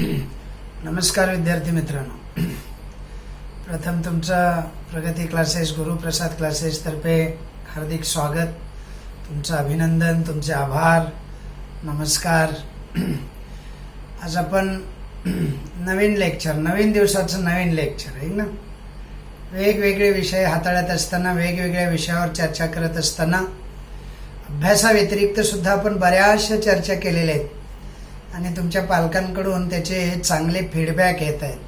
नमस्कार विद्यार्थी मित्रांनो, प्रथम तुमचं प्रगती क्लासेस गुरुप्रसाद क्लासेस तर्फे हार्दिक स्वागत, तुमचं अभिनंदन, तुमचे आभार, नमस्कार. आज आपण नवीन लेक्चर, नवीन दिवसाचं नवीन लेक्चर आहे ना. वेगवेगळे विषय हाताळत असताना, वेगवेगळ्या विषयावर चर्चा करत असताना अभ्यासाव्यतिरिक्त सुद्धा आपण बऱ्याचशा चर्चा केलेल्या आहेत आणि तुमच्या पालकांकडून त्याचे चांगले फीडबॅक येत आहेत.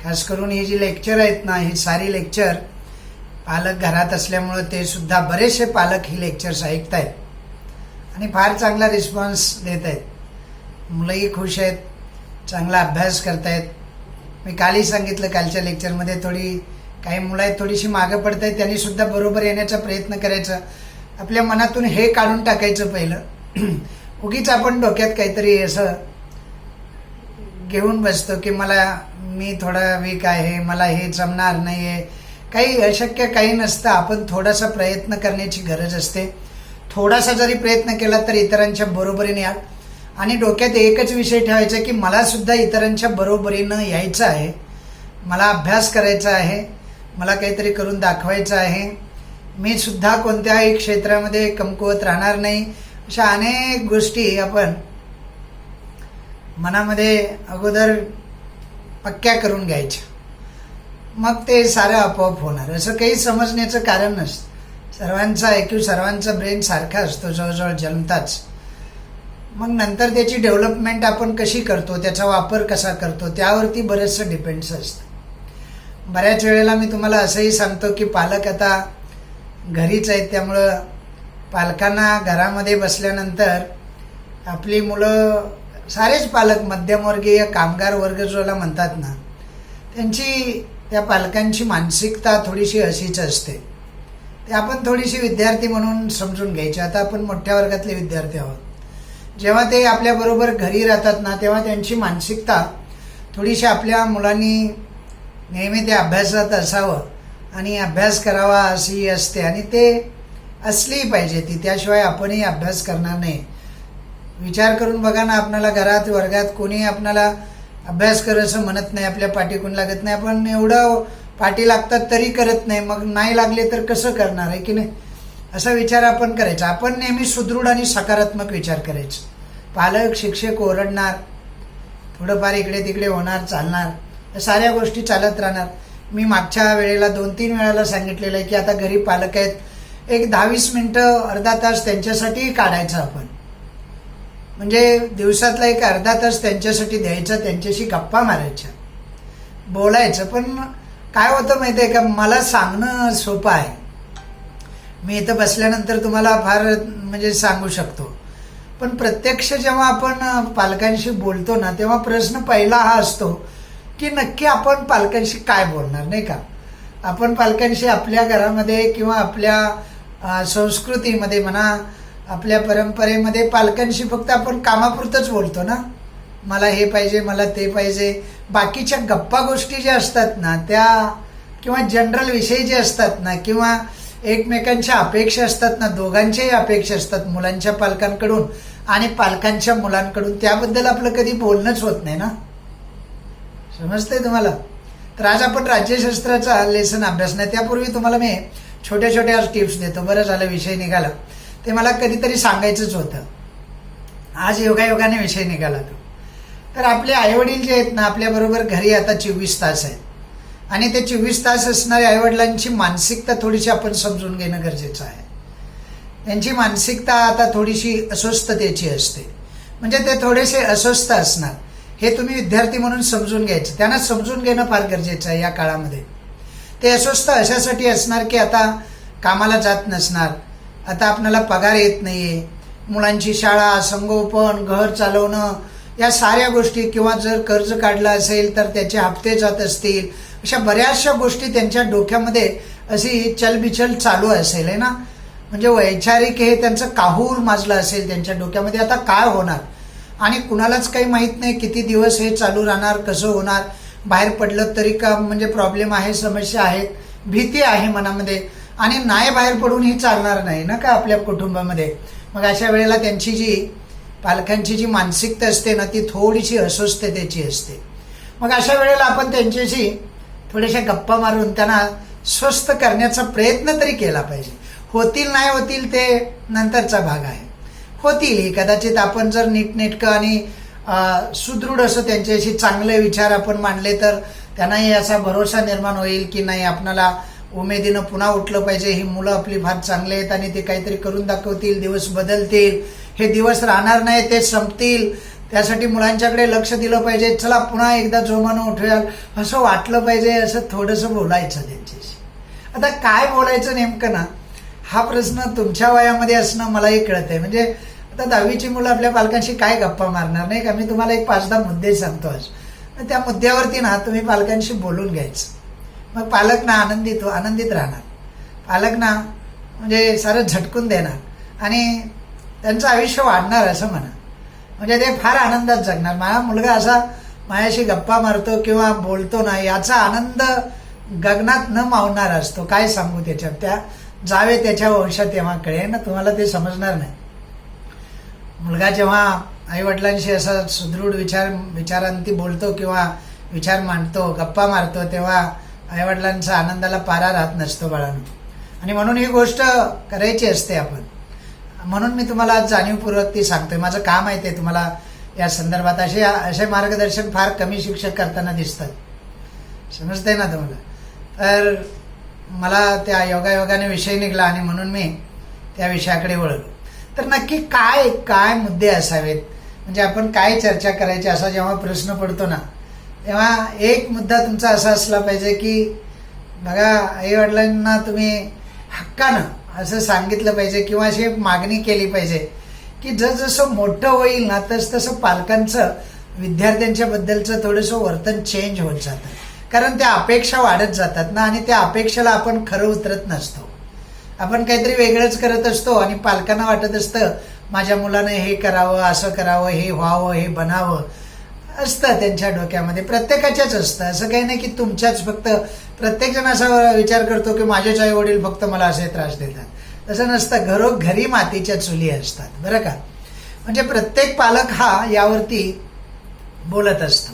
खास करून ही जी लेक्चर आहेत ना, ही सारी लेक्चर पालक घरात असल्यामुळे ते सुद्धा बरेचसे पालक ही लेक्चर्स ऐकत आहेत आणि फार चांगला रिस्पॉन्स देत आहेत. मुलंही खुश आहेत, चांगला अभ्यास करतायत. मी कालही सांगितलं, कालच्या लेक्चरमध्ये काही मुलं आहेत थोडीशी मागं पडत आहेत, त्यांनी सुद्धा बरोबर येण्याचा प्रयत्न करायचा. आपल्या मनातून हे काढून टाकायचं पहिलं. उगीच आपण डोक्यात काहीतरी असं घेऊन बसतो की मी थोडा वीक आहे, मला हे जमणार नाही आहे. काही अशक्य काही नसतं. आपण थोडासा प्रयत्न करण्याची गरज असते. थोडासा जरी प्रयत्न केला तर इतरांच्या बरोबरीने या आणि डोक्यात एकच विषय ठेवायचा की मला सुद्धा इतरांच्या बरोबरीनं यायचं आहे, मला अभ्यास करायचा आहे, मला काहीतरी करून दाखवायचं आहे, मी सुद्धा कोणत्याही क्षेत्रामध्ये कमकुवत राहणार नाही. अशा अनेक गोष्टी आपण मनामध्ये अगोदर पक्क्या करून घ्यायच्या, मग ते सारं आपोआप होणार. असं काही समजण्याचं कारण नसतं. सर्वांचा IQ, सर्वांचा ब्रेन सारखा असतो जवळजवळ जन्मताच. मग नंतर त्याची डेव्हलपमेंट आपण कशी करतो, त्याचा वापर कसा करतो, त्यावरती बरेचसं डिपेंड्स असतं. बऱ्याच वेळेला मी तुम्हाला असंही सांगतो की पालक आता घरीच आहेत, त्यामुळं पालकांना घरामध्ये बसल्यानंतर आपली मुलं, सारेच पालक मध्यमवर्गीय कामगार वर्ग ज्याला म्हणतात ना, त्या पालकांची मानसिकता थोडीशी अशीच असते. ते आपण थोडीशी विद्यार्थी म्हणून समजून घ्यायची. आता आपण मोठ्या वर्गातले विद्यार्थी आहोत. जेव्हा ते आपल्याबरोबर घरी राहतात ना, तेव्हा त्यांची मानसिकता थोडीशी आपल्या मुलांनी नेहमी ते अभ्यासात असावं आणि अभ्यास करावा अशी असते आणि ते असली पाहिजे ती. त्याशिवाय आपणही अभ्यास करणार नाही. विचार करून बघा ना, आपल्याला घरात वर्गात कोणी आपल्याला अभ्यास कर असं म्हणत नाही, आपल्या पाठी कोण लागत नाही. आपण एवढं पाठी लागतात तरी करत नाही, मग नाही लागले तर कसं करणार आहे की नाही, असा विचार आपण करायचा. आपण नेहमी सुदृढ आणि सकारात्मक विचार करायचा. पालक शिक्षक ओरडणार, थोडंफार इकडे तिकडे होणार, चालणार, या साऱ्या गोष्टी चालत राहणार. मी मागच्या वेळेला 2-3 वेळाला सांगितलेलं आहे की आता घरी पालक आहेत, एक 10-20 मिनटं, अर्धा तास त्यांच्यासाठी काढायचं आपण. म्हणजे दिवसातला एक अर्धा तास त्यांच्यासाठी द्यायचा, त्यांच्याशी गप्पा मारायच्या, बोलायचं. पण काय होतं माहिती आहे का, मला सांगणं सोपं आहे. मी इथं बसल्यानंतर तुम्हाला फार सांगू शकतो, पण प्रत्यक्ष जेव्हा आपण पालकांशी बोलतो ना, तेव्हा प्रश्न पहिला हा असतो की नक्की आपण पालकांशी काय बोलणार, नाही का. आपण पालकांशी आपल्या घरामध्ये किंवा आपल्या संस्कृतीमध्ये म्हणा, आपल्या परंपरेमध्ये पालकांशी फक्त आपण कामापुरतंच बोलतो ना. मला हे पाहिजे, मला ते पाहिजे. बाकीच्या गप्पा गोष्टी ज्या असतात ना, त्या किंवा जनरल विषय जे असतात ना, किंवा एकमेकांच्या अपेक्षा असतात ना, दोघांच्याही अपेक्षा असतात, मुलांच्या पालकांकडून आणि पालकांच्या मुलांकडून, त्याबद्दल आपलं कधी बोलणंच होत नाही ना. समजतंय तुम्हाला. तर आज आपण राज्यशास्त्राचा लेसन अभ्यास नाही, त्यापूर्वी तुम्हाला मी छोट्या टिप्स देतो. बरं झालं विषय निघाला, ते मला कधीतरी सांगायचंच होतं. आज योगायोगाने विषय निघाला तो. तर आपले आईवडील जे आहेत ना, आपल्याबरोबर घरी आता 24 तास आहेत आणि ते 24 तास असणाऱ्या आईवडिलांची मानसिकता थोडीशी आपण समजून घेणं गरजेचं आहे. त्यांची मानसिकता आता थोडीशी अस्वस्थतेची असते. म्हणजे ते थोडेसे अस्वस्थ असणार, हे तुम्ही विद्यार्थी म्हणून समजून घ्यायचं. त्यांना समजून घेणं फार गरजेचं आहे. या काळामध्ये ते अस्वस्थ अशासाठी असणार की आता कामाला जात नसणार, आता आपल्याला पगार येत नाहीये, मुलांची शाळा, संगोपन, घर चालवणं, या साऱ्या गोष्टी, किंवा जर कर्ज काढलं असेल तर त्याचे हप्ते जात असतील, अशा बऱ्याचशा गोष्टी त्यांच्या डोक्यामध्ये अशी चलबिचल चालू असेल आहे ना. म्हणजे वैचारिक हे त्यांचं काहूर माजलं असेल त्यांच्या डोक्यामध्ये. आता काय होणार आणि कुणालाच काही माहीत नाही, किती दिवस हे चालू राहणार, कसं होणार, बाहेर पडलं तरी का प्रॉब्लेम आहे, समस्या आहेत, भीती आहे मनामध्ये आणि नाही बाहेर पडून ही चालणार नाही ना का आपल्या कुटुंबामध्ये. मग अशा वेळेला त्यांची जी पालकांची जी मानसिकता असते ना ती थोडीशी अस्वस्थतेची असते. मग अशा वेळेला आपण त्यांच्याशी थोड्याशा गप्पा मारून त्यांना स्वस्थ करण्याचा प्रयत्न तरी केला पाहिजे. होतील नाही होतील ते नंतरचा भाग आहे. होतील कदाचित आपण जर नीटनेटकं आणि सुदृढ असं त्यांच्याशी चांगले विचार आपण मांडले तर त्यांनाही असा भरोसा निर्माण होईल की नाही आपणाला उमेदीनं पुन्हा उठलं पाहिजे, ही मुलं आपली फार चांगले आहेत आणि ते काहीतरी करून दाखवतील, दिवस बदलतील, हे दिवस राहणार नाही ते संपतील, त्यासाठी मुलांच्याकडे लक्ष दिलं पाहिजे, चला पुन्हा एकदा जोमानं उठूयाल असं वाटलं पाहिजे. असं थोडंसं बोलायचं त्यांच्याशी. आता काय बोलायचं नेमकं ना हा प्रश्न तुमच्या वयामध्ये असणं मलाही कळत आहे. म्हणजे आता 10वीची मुलं आपल्या पालकांशी काय गप्पा मारणार नाही का. मी तुम्हाला एक 5-10 मुद्दे सांगतो आज. त्या मुद्द्यावरती ना तुम्ही पालकांशी बोलून घ्यायचं. मग पालक ना आनंदित राहणार. पालक ना म्हणजे सारं झटकून देणार आणि त्यांचं आयुष्य वाढणार असं म्हणा. म्हणजे ते फार आनंदात जगणार. माझा मुलगा असा माझ्याशी गप्पा मारतो किंवा बोलतो ना याचा आनंद गगनात न मावणार असतो. काय सांगू त्याच्यात. त्या जावे त्याच्या वंशात तेव्हा कळेल ना, तुम्हाला ते समजणार नाही. मुलगा जेव्हा आईवडिलांशी असा सुदृढ विचारांती बोलतो किंवा विचार मांडतो, गप्पा मारतो, तेव्हा आईवडिलांचा आनंदाला पारा राहत नसतो बाळांनो. आणि म्हणून ही गोष्ट करायची असते आपण. म्हणून मी तुम्हाला आज जाणीवपूर्वक ती सांगतोय. माझं काम आहे ते तुम्हाला या संदर्भात असे मार्गदर्शन फार कमी शिक्षक करताना दिसतात. समजतंय ना तुम्हाला. तर मला त्या योगायोगाने विषय निघाला आणि म्हणून मी त्या विषयाकडे वळलो. तर नक्की काय मुद्दे असावेत, म्हणजे आपण काय चर्चा करायची असा जेव्हा प्रश्न पडतो ना तेव्हा एक मुद्दा तुमचा असा असला पाहिजे की बघा आईवडिलांना तुम्ही हक्कानं असं सांगितलं पाहिजे किंवा अशी मागणी केली पाहिजे की जसं मोठं होईल ना तसं पालकांचं विद्यार्थ्यांच्या बद्दलचं थोडंसं वर्तन चेंज होत जातं. कारण त्या अपेक्षा वाढत जातात ना आणि त्या अपेक्षेला आपण खरं उतरत नसतो. आपण काहीतरी वेगळंच करत असतो आणि पालकांना वाटत असतं माझ्या मुलानं हे करावं, असं करावं, हे व्हावं, हे बनावं असतं त्यांच्या डोक्यामध्ये. प्रत्येकाच्याच असतं. असं काही नाही की तुमच्याच फक्त. प्रत्येकजण असा विचार करतो की माझेच आई वडील फक्त मला असे त्रास देतात. तसं नसतं. घरोघरी मातीच्या चुली असतात बरं का. म्हणजे प्रत्येक पालक हा यावरती बोलत असतो.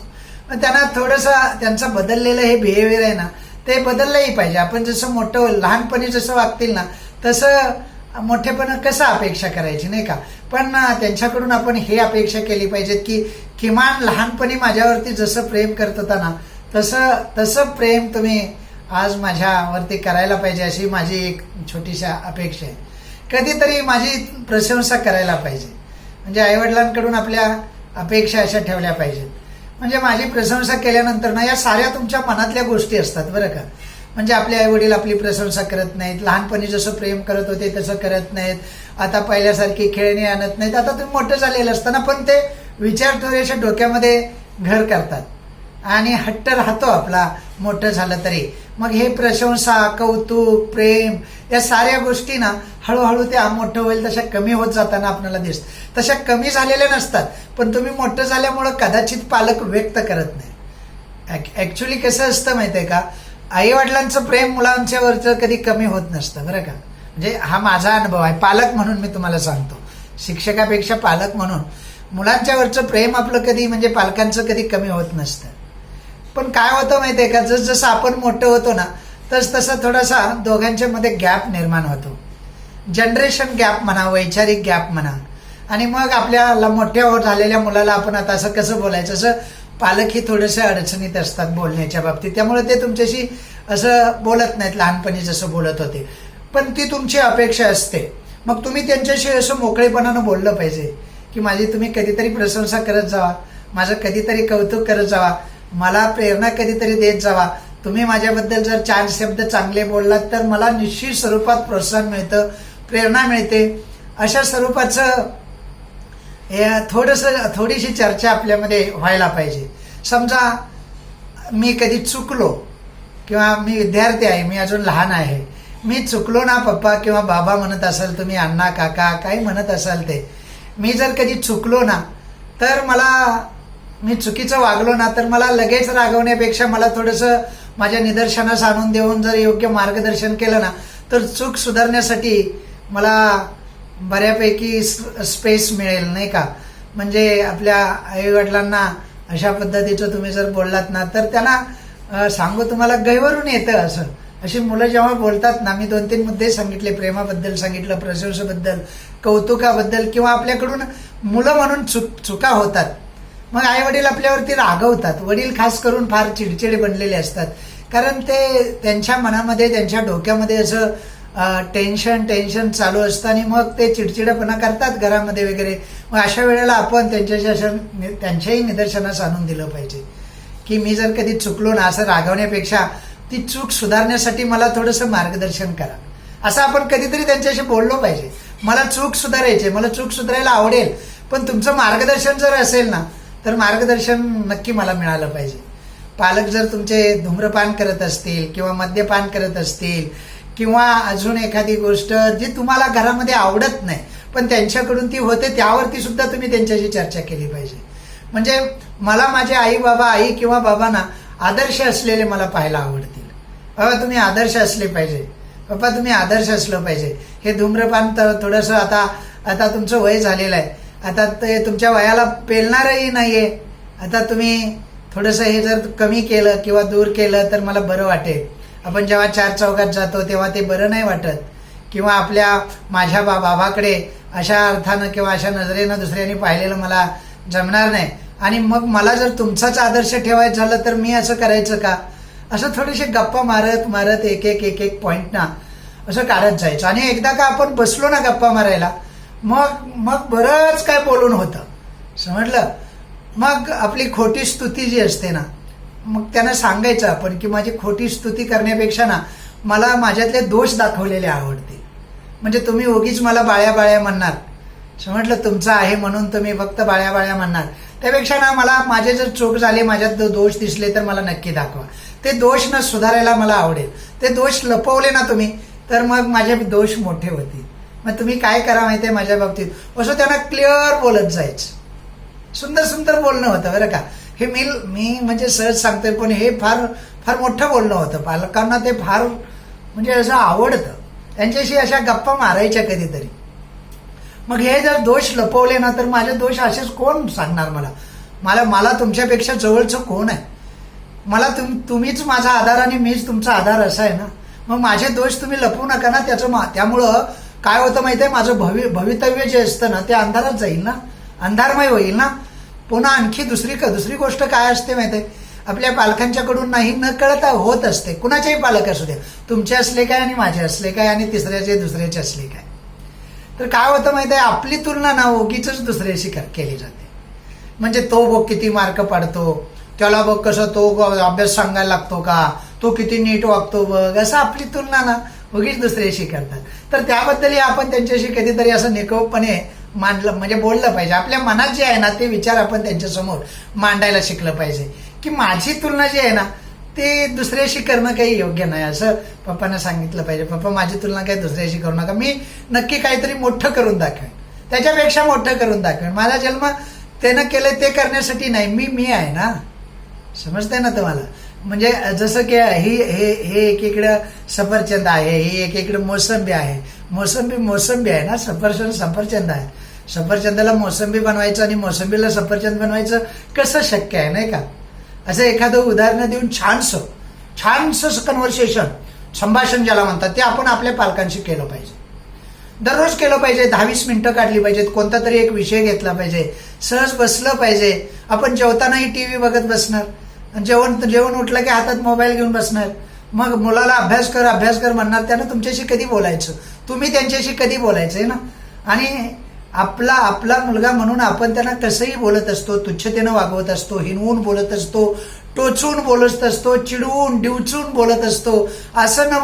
मग त्यांना थोडंसं त्यांचं बदललेलं हे बिहेवियर आहे ना ते बदललंही पाहिजे. आपण जसं मोठं लहानपणी जसं वागतील ना तसं मोठेपणा कसं अपेक्षा करायची नाही का. पण त्यांच्याकडून आपण हे अपेक्षा केली पाहिजे की किमान लहानपणी माझ्यावरती जसं प्रेम करत होता ना तसं प्रेम तुम्ही आज माझ्यावरती करायला पाहिजे अशी माझी एक छोटीशी अपेक्षा आहे. कधीतरी माझी प्रशंसा करायला पाहिजे. म्हणजे आईवडिलांकडून आपल्या अपेक्षा अशा ठेवल्या पाहिजेत. म्हणजे माझी प्रशंसा केल्यानंतर ना या साऱ्या तुमच्या मनातल्या गोष्टी असतात बरं का. म्हणजे आपले आईवडील आपली प्रशंसा करत नाहीत, लहानपणी जसं प्रेम करत होते तसं करत नाहीत, आता पहिल्यासारखी खेळणी आणत नाहीत. आता तुम्ही मोठं झालेलं असताना पण ते विचार थोडेसे डोक्यामध्ये घर करतात आणि हट्ट राहतो आपला मोठं झालं तरी. मग हे प्रशंसा, कौतुक, प्रेम या साऱ्या गोष्टी ना हळूहळू ते मोठं होईल तशा कमी होत जाताना आपल्याला दिसत. तशा कमी झालेल्या नसतात पण तुम्ही मोठं झाल्यामुळं कदाचित पालक व्यक्त करत नाही. ऍक्च्युली कसं असतं माहिती आहे का, आईवडिलांचं प्रेम मुलांच्यावरचं कधी कमी होत नसतं बरं का. म्हणजे हा माझा अनुभव आहे पालक म्हणून मी तुम्हाला सांगतो. शिक्षकापेक्षा पालक म्हणून मुलांच्यावरचं प्रेम आपलं कधी म्हणजे पालकांचं कधी कमी होत नसतं. पण काय होतं माहिती आहे का, जसं आपण मोठं होतो ना तसं थोडासा दोघांच्या मध्ये गॅप निर्माण होतो. जनरेशन गॅप म्हणा, वैचारिक गॅप म्हणा. आणि मग आपल्याला मोठ्या झालेल्या मुलाला आपण आता असं कसं बोलायचं, असं पालकही थोडेसे अडचणीत असतात बोलण्याच्या बाबतीत. त्यामुळे ते तुमच्याशी असं बोलत नाहीत लहानपणी जसं बोलत होते. पण ती तुमची अपेक्षा असते. मग तुम्ही त्यांच्याशी असं मोकळेपणानं बोललं पाहिजे की माझी तुम्ही कधीतरी प्रशंसा करत जावा, माझं कधीतरी कौतुक करत जावा, मला प्रेरणा कधीतरी देत जावा. तुम्ही माझ्याबद्दल जर 4 शब्द चांगले बोललात तर मला निश्चित स्वरूपात प्रोत्साहन मिळतं, प्रेरणा मिळते. अशा स्वरूपाचं थोडीशी चर्चा आपल्यामध्ये व्हायला पाहिजे. समजा मी कधी चुकलो किंवा मी विद्यार्थी आहे, मी अजून लहान आहे, मी चुकलो ना पप्पा किंवा बाबा म्हणत असाल तुम्ही, अण्णा काका काही म्हणत असाल ते, मी जर कधी चुकलो ना तर मी चुकीचं वागलो ना तर मला लगेच रागवण्यापेक्षा मला थोडंसं माझ्या निदर्शनास आणून देऊन जर योग्य मार्गदर्शन केलं ना तर चूक सुधारण्यासाठी मला बऱ्यापैकी स्पेस मिळेल नाही का. म्हणजे आपल्या आईवडिलांना अशा पद्धतीचं तुम्ही जर बोललात ना तर त्यांना सांगू तुम्हाला गैवरून येतं असं. अशी मुलं जेव्हा बोलतात ना, मी 2-3 मुद्दे सांगितले, प्रेमाबद्दल सांगितलं, प्रशंसेबद्दल, कौतुकाबद्दल, किंवा आपल्याकडून मुलं म्हणून चुका होतात. मग आई वडील आपल्यावरती रागवतात. वडील खास करून फार चिडचिडे बनलेले असतात, कारण ते त्यांच्या मनामध्ये त्यांच्या डोक्यामध्ये असं टेन्शन चालू असतं आणि मग ते चिडचिडपणा करतात घरामध्ये वगैरे. मग अशा वेळेला आपण त्यांच्याही निदर्शनास आणून दिलं पाहिजे की मी जर कधी चुकलो ना, असं रागवण्यापेक्षा ती चूक सुधारण्यासाठी मला थोडंसं मार्गदर्शन करा, असं आपण कधीतरी त्यांच्याशी बोललो पाहिजे. मला चूक सुधारायची, मला चूक सुधारायला आवडेल, पण तुमचं मार्गदर्शन जर असेल ना तर मार्गदर्शन नक्की मला मिळालं पाहिजे. पालक जर तुमचे धूम्रपान करत असतील किंवा मद्यपान करत असतील किंवा अजून एखादी गोष्ट जी तुम्हाला घरामध्ये आवडत नाही पण त्यांच्याकडून ती होते, त्यावरती सुद्धा तुम्ही त्यांच्याशी चर्चा केली पाहिजे. म्हणजे मला माझे आई किंवा बाबांना आदर्श असलेले मला पाहायला आवडतील. बाबा तुम्ही आदर्श असले पाहिजे, बाबा तुम्ही आदर्श असलं पाहिजे. हे धूम्रपान तर थोडंसं आता तुमचं वय झालेलं आहे, आता ते तुमच्या वयाला पेलणारही नाहीये. आता तुम्ही थोडंसं हे जर कमी केलं किंवा दूर केलं तर मला बरं वाटेल. आपण जेव्हा 4 चौकात जातो तेव्हा ते बरं नाही वाटत, किंवा माझ्या बाबाकडे अशा अर्थानं किंवा अशा नजरेनं दुसऱ्यांनी पाहिलेलं मला जमणार नाही. आणि मग मला जर तुमचाच आदर्श ठेवायचं झालं तर मी असं करायचं का? असं थोडेसे गप्पा मारत एक पॉईंट ना असं काढत जायचं. आणि एकदा का आपण बसलो ना गप्पा मारायला, मग बरंच काय बोलून होतं, समजलं. मग आपली खोटी स्तुती जी असते ना, मग त्यांना सांगायचं आपण की माझी खोटी स्तुती करण्यापेक्षा ना मला माझ्यातले दोष दाखवलेले आवडते. म्हणजे तुम्ही उगीच मला बाळ्या म्हणणार, समजलं, तुमचं आहे म्हणून तुम्ही फक्त बाळ्या म्हणणार, त्यापेक्षा ना मला माझे जर चूक झाले, माझ्यात दोष दिसले तर मला नक्की दाखवा. ते दोष न सुधारायला मला आवडेल. ते दोष लपवले ना तुम्ही तर मग माझे दोष मोठे होतील. मग तुम्ही काय करा माहितीये माझ्या बाबतीत, असं त्यांना क्लिअर बोलत जायचं. सुंदर बोलणं होतं बरं का. हे मी म्हणजे सहज सांगतोय, पण हे फार मोठं बोलणं होतं. पालकांना ते फार म्हणजे असं आवडतं. त्यांच्याशी अशा गप्पा मारायच्या कधीतरी. मग हे जर दोष लपवले ना तर माझे दोष असेच कोण सांगणार मला तुमच्यापेक्षा जवळचं कोण आहे? मला तुम्हीच माझा आधार आणि मीच तुमचा आधार असा आहे ना. मग माझे दोष तुम्ही लपवू नका ना. त्यामुळं काय होतं माहिती आहे, माझं भवितव्य जे असतं ना ते अंधारात जाईल ना, अंधारमय होईल ना. पुन्हा आणखी दुसरी गोष्ट काय असते माहिती आहे, आपल्या पालकांच्याकडून नाही न कळत होत असते. कुणाचेही पालक असू द्या, तुमचे असले काय आणि माझे असले काय आणि दुसऱ्याचे असले काय. तर काय होतं माहिती आहे, आपली तुलना ना उगीच दुसऱ्याशी केली जाते. म्हणजे तो बघ किती मार्क पाडतो, त्याला बघ कसं तो अभ्यास सांगायला लागतो का, तो किती नीट वागतो बघ, असं आपली तुलना ना उगीच दुसऱ्याशी करतात. तर त्याबद्दलही आपण त्यांच्याशी कधीतरी असं निकोपपणे म्हणजे बोललं पाहिजे. आपल्या मनात जे आहे ना ते विचार आपण त्यांच्यासमोर मांडायला शिकलं पाहिजे की माझी तुलना जी आहे ना ते दुसऱ्याशी करणं काही योग्य नाही. असं पप्पांना सांगितलं पाहिजे, पप्पा माझी तुलना काही दुसऱ्याशी करू नका, मी नक्की काहीतरी मोठं करून दाखवेन, त्याच्यापेक्षा मोठं करून दाखवेन. माझा जन्म त्यानं केलं ते करण्यासाठी नाही, मी आहे ना. समजतंय ना तुम्हाला? म्हणजे जसं की हे एकीकडं सफरचंद आहे, ही एकीकडे मोसंबी आहे. मोसंबी आहे ना, सफरचंद आहे. सफरचंदाला मोसंबी बनवायचं आणि मोसंबीला सफरचंद बनवायचं कसं शक्य आहे, नाही का? असं एखादं उदाहरण देऊन छानसं कन्व्हर्सेशन, संभाषण ज्याला म्हणतात, ते आपण आपल्या पालकांशी केलं पाहिजे. दररोज केलं पाहिजे. 10-20 मिनिटं काढली पाहिजेत. कोणता तरी एक विषय घेतला पाहिजे. सहज बसलं पाहिजे. आपण जेवतानाही टीव्ही बघत बसणार, जेवण उठलं की हातात मोबाईल घेऊन बसणार. मग मुलाला अभ्यास कर म्हणणार, त्यानं तुमच्याशी कधी बोलायचं, तुम्ही त्यांच्याशी कधी बोलायचंय ना. आणि आपला मुलगा म्हणून आपण त्यांना कसंही बोलत असतो, तुच्छतेनं वागवत असतो, हिनवून बोलत असतो, टोचून बोलत असतो, चिडवून डिवचून बोलत असतो. असं न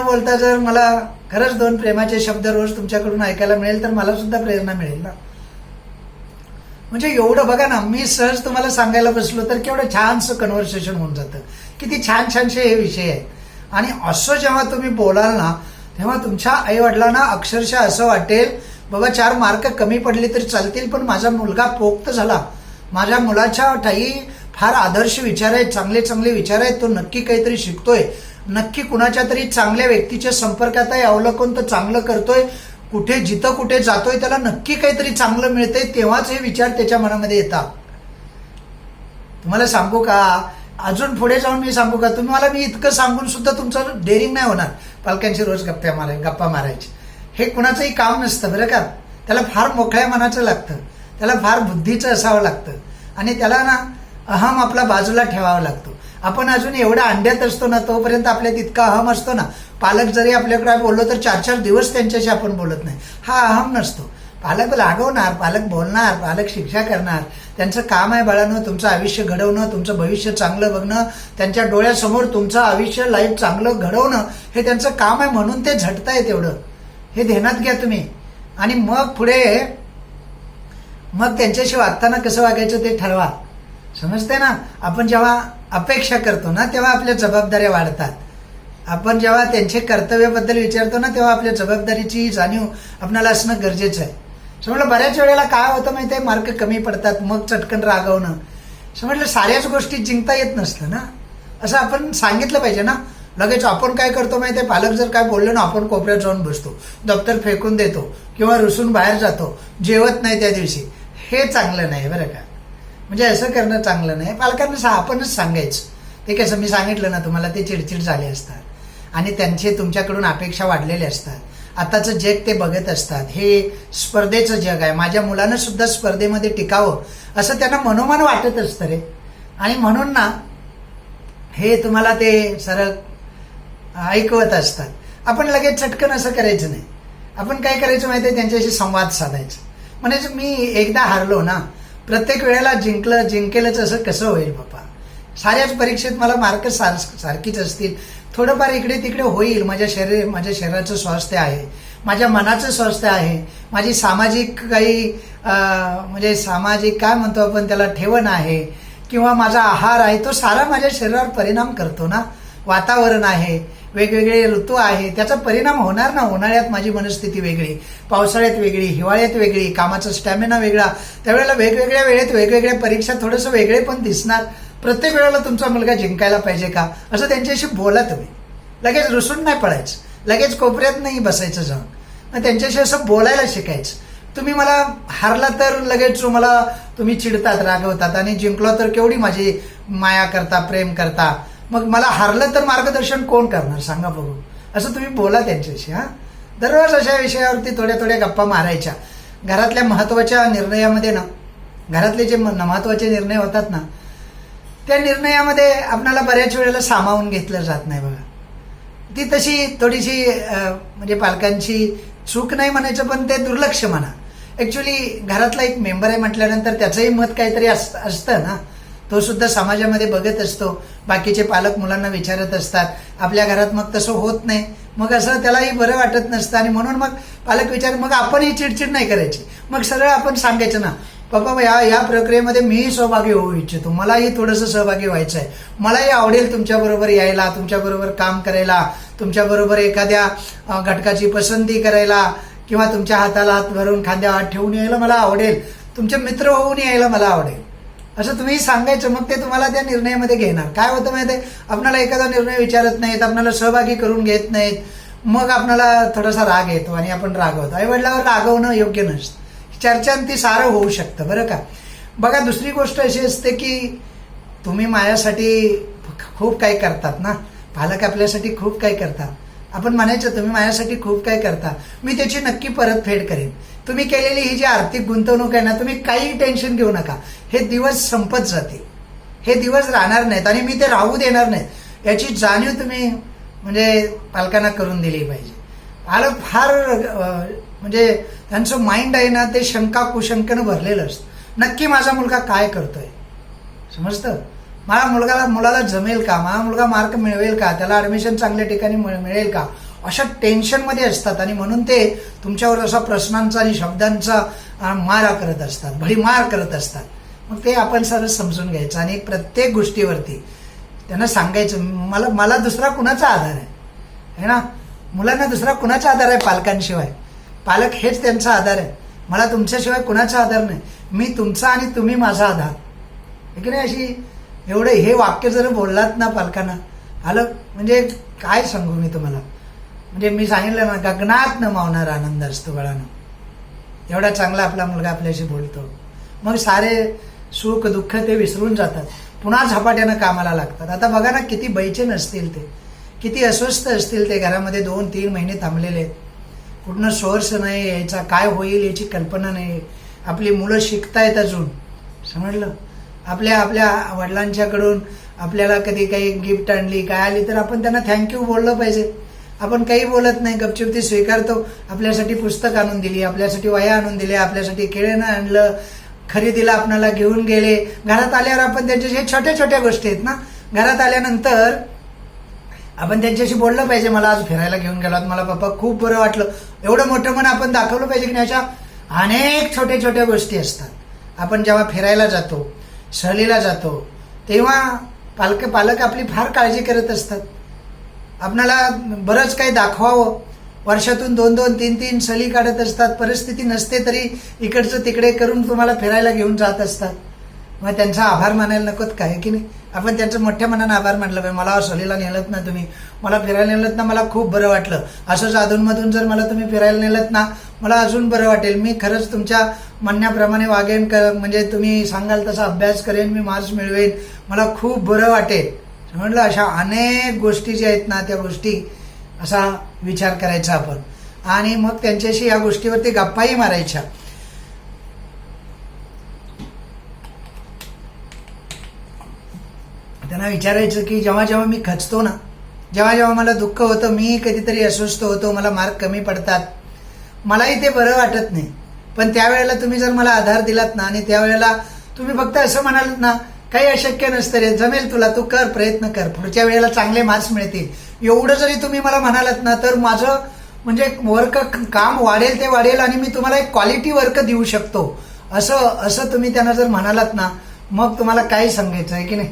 बोलता जर मला खरंच 2 प्रेमाचे शब्द रोज तुमच्याकडून ऐकायला मिळेल तर मला सुद्धा प्रेरणा मिळेल ना. म्हणजे एवढं बघा ना, मी सहज तुम्हाला सांगायला बसलो तर केवढं छानसं कन्व्हर्सेशन होऊन जातं. किती छानसे हे विषय आहेत. आणि असं जेव्हा तुम्ही बोलाल ना तेव्हा तुमच्या आईवडिलांना अक्षरशः असं वाटेल, बाबा 4 मार्क कमी पडले तरी चालतील, पण माझा मुलगा पोक्त झाला, माझ्या मुलाच्या ठाई फार आदर्श विचार आहेत, चांगले विचार आहेत, तो नक्की काहीतरी शिकतोय, नक्की कुणाच्या तरी चांगल्या व्यक्तीच्या संपर्कातही अवलंबून तो चांगलं करतोय, कुठे जिथं कुठे जातोय त्याला नक्की काहीतरी चांगलं मिळतंय, तेव्हाच हे विचार त्याच्या मनामध्ये येतात. तुम्हाला सांगू का, अजून पुढे जाऊन मी सांगू का, तुम्हाला मी इतकं सांगून सुद्धा तुमचं डेअरिंग नाही होणार पालकांची रोज गप्पा मारायची. हे कुणाचंही काम नसतं बरं का. त्याला फार मोकळ्या मनाचं लागतं, त्याला फार बुद्धीचं असावं लागतं, आणि त्याला ना अहम आपला बाजूला ठेवावा लागतो. आपण अजून एवढ्या अंड्यात असतो ना, तोपर्यंत आपल्यात इतका अहम असतो ना. पालक जरी आपल्याकडे बोललो तर 4-4 दिवस त्यांच्याशी आपण बोलत नाही. हा अहम नसतो. पालक रागवणार, पालक बोलणार, पालक शिक्षा करणार. त्यांचं काम आहे बाळांनो तुमचं आयुष्य घडवणं, तुमचं भविष्य चांगलं बघणं, त्यांच्या डोळ्यासमोर तुमचं आयुष्य लाईफ चांगलं घडवणं, हे त्यांचं काम आहे. म्हणून ते झटतायत एवढं. हे ध्यानात घ्या तुम्ही. आणि मग पुढे मग त्यांच्याशी वागताना कसं वागायचं ते ठरवा. समजते ना. आपण जेव्हा अपेक्षा करतो ना तेव्हा आपल्या जबाबदाऱ्या वाढतात. आपण जेव्हा त्यांचे कर्तव्याबद्दल विचारतो ना तेव्हा आपल्या जबाबदारीची जाणीव आपल्याला असणं गरजेचं आहे. समजलं. बऱ्याच वेळेला काय होतं माहिती आहे, मार्क कमी पडतात, मग चटकन रागवणं. समजलं. साऱ्याच गोष्टी जिंकता येत नसतं ना, असं आपण सांगितलं पाहिजे ना. लगेच आपण काय करतो माहिती आहे, पालक जर काय बोललो ना आपण कोपऱ्यात जाऊन बसतो, दप्तर फेकून देतो किंवा रुसून बाहेर जातो, जेवत नाही त्या दिवशी. हे चांगलं नाही बरं का. म्हणजे असं करणं चांगलं नाही. पालकांना आपणच सांगायचं. ते कसं मी सांगितलं ना तुम्हाला, ते चिडचिड झाले असतात आणि त्यांचे तुमच्याकडून अपेक्षा वाढलेले असतात. आताचं जग ते बघत असतात. हे स्पर्धेचं जग आहे. माझ्या मुलानं सुद्धा स्पर्धेमध्ये टिकावं असं त्यांना मनोमन वाटत असतं रे. आणि म्हणून ना हे तुम्हाला ते सरळ ऐकवत असतात. आपण लगेच चटकन असं करायचं नाही. आपण काय करायचं माहिती आहे, त्यांच्याशी संवाद साधायचा. म्हणजे मी एकदा हारलो ना, प्रत्येक वेळेला जिंकेलच असं कसं होईल बाबा. साऱ्याच परीक्षेत मला मार्क सारखीच असतील. थोडंफार इकडे तिकडे होईल. माझ्या शरीराचं स्वास्थ्य आहे, माझ्या मनाचं स्वास्थ्य आहे, माझी सामाजिक काही म्हणजे सामाजिक काय म्हणतो आपण त्याला ठेवण आहे, किंवा माझा आहार आहे, तो सारा माझ्या शरीरावर परिणाम करतो ना. वातावरण आहे, वेगवेगळे ऋतू आहे, त्याचा परिणाम होणार ना. उन्हाळ्यात माझी मनस्थिती वेगळी, पावसाळ्यात वेगळी, हिवाळ्यात वेगळी, कामाचा स्टॅमिना वेगळा. त्यावेळेला वेगवेगळ्या वेळेत वेगवेगळ्या परीक्षा थोडंसं वेगळे पण दिसणार. प्रत्येक वेळेला तुमचा मुलगा जिंकायला पाहिजे का असं त्यांच्याशी बोला तुम्ही. लगेच रुसून नाही पडायचं, लगेच कोपऱ्यात नाही बसायचं जाऊन. मग त्यांच्याशी असं बोलायला शिकायचं. तुम्ही मला हारला तर लगेच मला तुम्ही चिडतात, रागवतात, आणि जिंकलो तर केवढी माझी माया करता, प्रेम करता. मग मला हारलं तर मार्गदर्शन कोण करणार सांगा बघू. असं तुम्ही बोला त्यांच्याशी. हा, दररोज अशा विषयावरती थोड्या थोड्या गप्पा मारायच्या. घरातल्या महत्वाच्या निर्णयामध्ये ना, घरातले जे महत्वाचे निर्णय होतात ना, त्या निर्णयामध्ये आपल्याला बऱ्याच वेळेला सामावून घेतलं जात नाही बघा. ती तशी थोडीशी म्हणजे पालकांची चूक नाही म्हणायचं, पण ते दुर्लक्ष म्हणा. ऍक्च्युली घरातला एक मेंबर आहे म्हटल्यानंतर त्याचंही मत काहीतरी असतं ना. तो सुद्धा समाजामध्ये बघत असतो. बाकीचे पालक मुलांना विचारत असतात. आपल्या घरात मग तसं होत नाही, मग असं त्यालाही बरं वाटत नसतं. आणि म्हणून मग पालक विचार, मग आपण ही चिडचिड नाही करायची. मग सरळ आपण सांगायचं ना, बाबा या प्रक्रियेमध्ये मीही सहभागी होऊ इच्छितो, मलाही थोडंसं सहभागी व्हायचं आहे, मलाही आवडेल तुमच्याबरोबर यायला, तुमच्याबरोबर काम करायला, तुमच्याबरोबर एखाद्या घटकाची पसंती करायला, किंवा तुमच्या हाताला हात भरून खांद्यावर हात ठेवून यायला मला आवडेल, तुमचे मित्र होऊन यायला मला आवडेल, असं तुम्ही सांगायचं. मग ते तुम्हाला त्या निर्णयामध्ये घेणार. काय होतं माहिती आहे, आपल्याला एखादा निर्णय विचारत नाहीत, आपल्याला सहभागी करून घेत नाहीत, मग आपल्याला थोडासा राग येतो आणि आपण रागवतो. आईवडिलांवर रागवणं योग्य नसतं. चर्चांत ती सारं होऊ शकतं बरं का. बघा, दुसरी गोष्ट अशी असते की तुम्ही माझ्यासाठी खूप काही करतात ना, पालक आपल्यासाठी खूप काही करतात. आपण म्हणायचं तुम्ही माझ्यासाठी खूप काही करता, मी त्याची नक्की परतफेड करेन. तुम्ही केलेली ही जी आर्थिक गुंतवणूक आहे ना, तुम्ही काही टेन्शन घेऊ नका. हे दिवस संपत जातील, हे दिवस राहणार नाहीत, आणि मी ते राहू देणार नाहीत, याची जाणीव तुम्ही म्हणजे पालकांना करून दिली पाहिजे. पालक फार म्हणजे त्यांचं माइंड आहे ना, ते शंका कुशंकेनं भरलेलं असतं. नक्की माझा मुलगा काय करतोय, समजतं, माझ्या मुलाला जमेल का, माझा मुलगा मार्क मिळवेल का, त्याला ऍडमिशन चांगल्या ठिकाणी मिळेल का, अशा टेन्शनमध्ये असतात. आणि म्हणून ते तुमच्यावर असा प्रश्नांचा आणि शब्दांचा मारा करत असतात, भडीमार करत असतात. मग ते आपण सरळ समजून घ्यायचं आणि प्रत्येक गोष्टीवरती त्यांना सांगायचं, मला दुसरा कुणाचा आधार आहे ना. मुलांना दुसरा कुणाचा आधार आहे पालकांशिवाय. पालक हेच त्यांचा आधार आहे. मला तुमच्याशिवाय कुणाचा आधार नाही, मी तुमचा आणि तुम्ही माझा आधार. ठीक आहे. अशी एवढं हे वाक्य जर बोललात ना पालकांना, आलं म्हणजे काय सांगू मी तुम्हाला. म्हणजे मी सांगितलं ना, गगनात न मावणारा आनंद असतो बाळांनो. एवढा चांगला आपला मुलगा आपल्याशी बोलतो, मग सारे सुख दुःख ते विसरून जातात, पुन्हा झपाट्यानं कामाला लागतात. आता बघा ना, किती बैचेन असतील ते, किती अस्वस्थ असतील ते, घरामध्ये 2-3 महिने थांबलेले, कुठनं सोर्स नाही यायचा, काय होईल याची कल्पना नाही. आपली मुलं शिकतायत अजून, समजलं. आपल्या वडिलांच्याकडून आपल्याला कधी काही गिफ्ट आणली, काय आली, तर आपण त्यांना थँक्यू बोललं पाहिजे. आपण काही बोलत नाही, गपचूप ती स्वीकारतो. आपल्यासाठी पुस्तक आणून दिली, आपल्यासाठी वह्या आणून दिल्या, आपल्यासाठी खेळणं आणलं, खरेदीला आपल्याला घेऊन गेले. घरात आल्यावर आपण त्यांच्याशी, हे छोट्या छोट्या गोष्टी आहेत ना, घरात आल्यानंतर आपण त्यांच्याशी बोललं पाहिजे. मला आज फिरायला घेऊन गेलात, मला पप्पा खूप बरं वाटलं. एवढं मोठं मन आपण दाखवलं पाहिजे की अशा अनेक छोट्या छोट्या गोष्टी असतात. आपण जेव्हा फिरायला जातो, सहलीला जातो, तेव्हा पालक आपली फार काळजी करत असतात. आपल्याला बरंच काही दाखवावं, वर्षातून 2-2, 3-3 सहली काढत असतात. परिस्थिती नसते तरी इकडचं तिकडे करून तुम्हाला फिरायला घेऊन जात असतात. मग त्यांचा आभार मानायला नकोत काय की नाही. आपण त्यांचं मोठ्या मनानं आभार मानलं पाहिजे. मला सहलीला नेलत ना तुम्ही, मला फिरायला नेलत ना, मला खूप बरं वाटलं. असंच अधूनमधून जर मला तुम्ही फिरायला नेलत ना, मला अजून बरं वाटेल. मी खरंच तुमच्या म्हणण्याप्रमाणे वागेन, म्हणजे तुम्ही सांगाल तसा अभ्यास करेन, मी मार्क्स मिळवेन, मला खूप बरं वाटेल. म्हटलं अशा अनेक गोष्टी ज्या आहेत ना, त्या गोष्टी असा विचार करायचा आपण, आणि मग त्यांच्याशी या गोष्टीवरती गप्पाही मारायच्या. त्यांना विचारायचं की जेव्हा जेव्हा मी खचतो ना, जेव्हा जेव्हा मला दुःख होतं, मी कधीतरी अस्वस्थ होतो, मला मार्क कमी पडतात, मलाही ते बरं वाटत नाही. पण त्यावेळेला तुम्ही जर मला आधार दिलात ना, आणि त्यावेळेला तुम्ही फक्त असं म्हणाल ना, काही अशक्य नसतं रे, जमेल तुला, तू कर, प्रयत्न कर, पुढच्या वेळेला चांगले मार्क्स मिळतील, एवढं जरी तुम्ही मला म्हणालात ना, तर माझं म्हणजे वर्क काम वाढेल ते वाढेल, आणि मी तुम्हाला एक क्वालिटी वर्क देऊ शकतो, असं तुम्ही त्यांना जर म्हणालात ना, मग तुम्हाला काय सांगायचं आहे की नाही.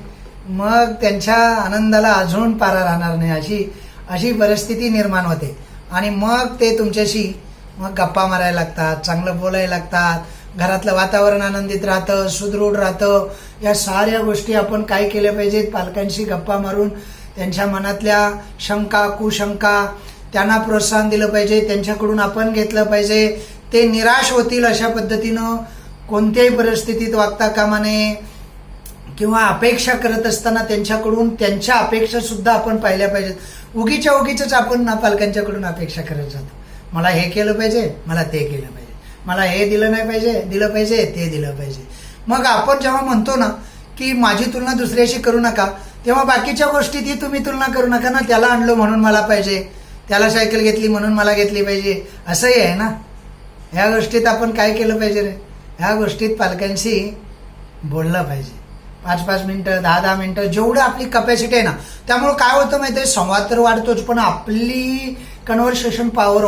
मग त्यांच्या आनंदाला अजून पारा राहणार नाही, अशी परिस्थिती निर्माण होते. आणि मग ते तुमच्याशी मग गप्पा मारायला लागतात, चांगलं बोलायला लागतात, घरातलं वातावरण आनंदित राहतं, सुदृढ राहतं. या साऱ्या गोष्टी आपण काय केल्या पाहिजेत, पालकांशी गप्पा मारून त्यांच्या मनातल्या शंका कुशंका त्यांना प्रोत्साहन दिलं पाहिजे, त्यांच्याकडून आपण घेतलं पाहिजे. ते निराश होतील अशा पद्धतीनं कोणत्याही परिस्थितीत वागता कामा नये, किंवा अपेक्षा करत असताना त्यांच्याकडून त्यांच्या अपेक्षा सुद्धा आपण पाहिल्या पाहिजेत. उगीच आपण ना पालकांच्याकडून अपेक्षा करत जातो, मला हे केलं पाहिजे, मला ते केलं पाहिजे, मला हे दिलं पाहिजे, ते दिलं पाहिजे. मग आपण जेव्हा म्हणतो ना की माझी तुलना दुसऱ्याशी करू नका, तेव्हा बाकीच्या गोष्टीत ही तुम्ही तुलना करू नका ना. त्याला आणलं म्हणून मला पाहिजे, त्याला सायकल घेतली म्हणून मला घेतली पाहिजे, असंही आहे ना. ह्या गोष्टीत आपण काय केलं पाहिजे रे, ह्या गोष्टीत पालकांशी बोललं पाहिजे. 5-5 मिनिटं, 10-10 मिनिटं, जेवढं आपली कपॅसिटी आहे ना. त्यामुळे काय होतं माहिती आहे, संवाद तर वाढतोच, पण आपली कन्व्हर्सेशन पॉवर